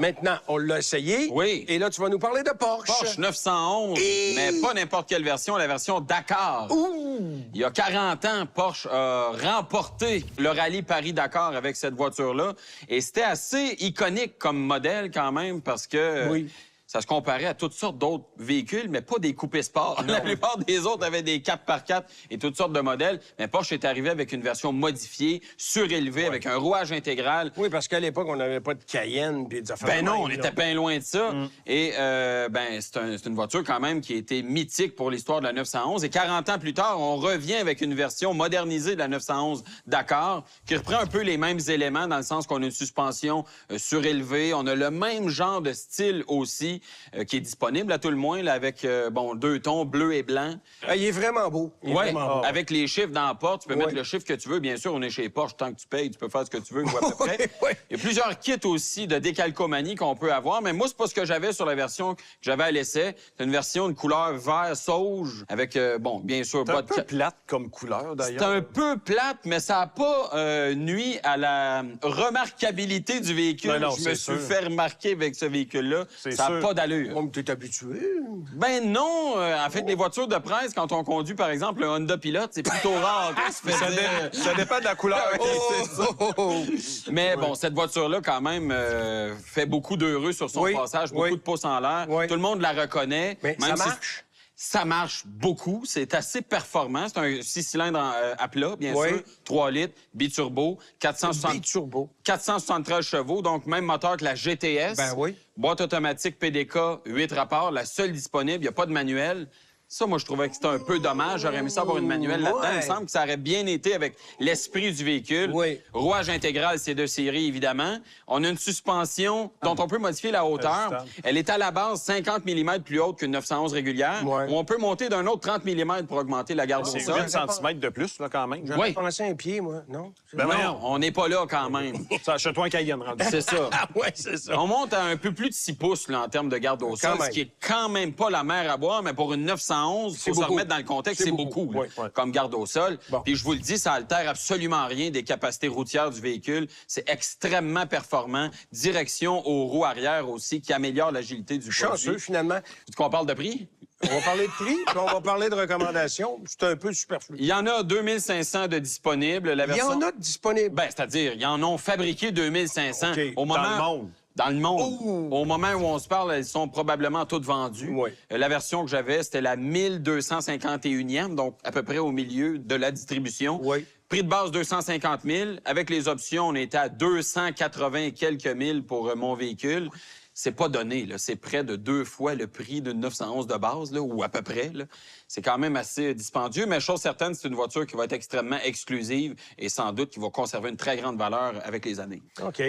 Maintenant, on l'a essayé. Oui. Et là, tu vas nous parler de Porsche. Porsche 911, mais pas n'importe quelle version, la version Dakar. Ouh! Il y a 40 ans, Porsche a remporté le rallye Paris-Dakar avec cette voiture-là. Et c'était assez iconique comme modèle quand même parce que... Oui. Ça se comparait à toutes sortes d'autres véhicules, mais pas des coupés sport. La plupart des autres avaient des 4x4 et toutes sortes de modèles. Mais Porsche est arrivé avec une version modifiée, surélevée, avec un rouage intégral. Oui, parce qu'à l'époque, on n'avait pas de Cayenne puis des affaires. Ben non, de on même, était bien loin de ça. Et c'est une voiture quand même qui a été mythique pour l'histoire de la 911. Et 40 ans plus tard, on revient avec une version modernisée de la 911 Dakar qui reprend un peu les mêmes éléments dans le sens qu'on a une suspension surélevée. On a le même genre de style aussi qui est disponible à tout le moins là, avec deux tons, bleu et blanc. Il est vraiment beau. Oui, avec les chiffres dans la porte. Tu peux mettre le chiffre que tu veux. Bien sûr, on est chez Porsche. Tant que tu payes, tu peux faire ce que tu veux, à peu près. Il y a plusieurs kits aussi de décalcomanie qu'on peut avoir. Mais moi, c'est pas ce que j'avais sur la version que j'avais à l'essai. C'est une version de couleur vert sauge avec, bien sûr... C'est un peu plate comme couleur, d'ailleurs. C'est un peu plate, mais ça n'a pas nuit à la remarquabilité du véhicule. Non, je me suis fait remarquer avec ce véhicule-là. Ça n'a pas d'allure. Oh, mais t'es habitué. Ben non! En fait, les voitures de presse, quand on conduit, par exemple, un Honda Pilot, c'est plutôt rare. Ça dépend de la couleur. Mais bon, cette voiture-là, quand même, fait beaucoup d'heureux sur son passage, beaucoup de pouces en l'air. Tout le monde la reconnaît. Mais même ça marche? Ça marche beaucoup. C'est assez performant. C'est un 6 cylindres à plat, bien sûr. 3 litres, biturbo, 473 chevaux, donc même moteur que la GTS. Ben oui. Boîte automatique PDK, 8 rapports, la seule disponible. Il n'y a pas de manuel. Ça, moi, je trouvais que c'était un peu dommage. J'aurais aimé ça avoir une manuel là-dedans. Il me semble que ça aurait bien été avec l'esprit du véhicule. Rouage intégral, c'est de série, évidemment. On a une suspension dont on peut modifier la hauteur. Elle est à la base 50 mm plus haute qu'une 911 régulière. On peut monter d'un autre 30 mm pour augmenter la garde au sol. C'est 8 cm de plus, là, quand même. J'en ai pensé un pied, moi, non? Non, on n'est pas là quand même. Achète-toi un Cayenne, rendu. C'est ça. C'est ça. On monte à un peu plus de 6 pouces là, en termes de garde au sol, ce qui est quand même pas la mer à boire, mais pour une 911, il faut se remettre dans le contexte, c'est beaucoup comme garde au sol. Puis je vous le dis, ça altère absolument rien des capacités routières du véhicule. C'est extrêmement performant. Direction aux roues arrière aussi, qui améliore l'agilité du produit. Chanceux, finalement. Tu qu'on parle de prix? On va parler de prix, puis on va parler de recommandations. C'est un peu superflu. Il y en a 2500 de disponibles. Il y en a de disponibles? Ben, c'est-à-dire, ils en ont fabriqué 2500. Au moment... Dans le monde. Dans le monde. Au moment où on se parle, elles sont probablement toutes vendues. La version que j'avais, c'était la 1251e, donc à peu près au milieu de la distribution. Prix de base, 250 000. Avec les options, on était à 280 et quelques mille pour mon véhicule. C'est pas donné, là. C'est près de 2 fois le prix d'une 911 de base, là, ou à peu près. C'est quand même assez dispendieux, mais chose certaine, c'est une voiture qui va être extrêmement exclusive et sans doute qui va conserver une très grande valeur avec les années. OK.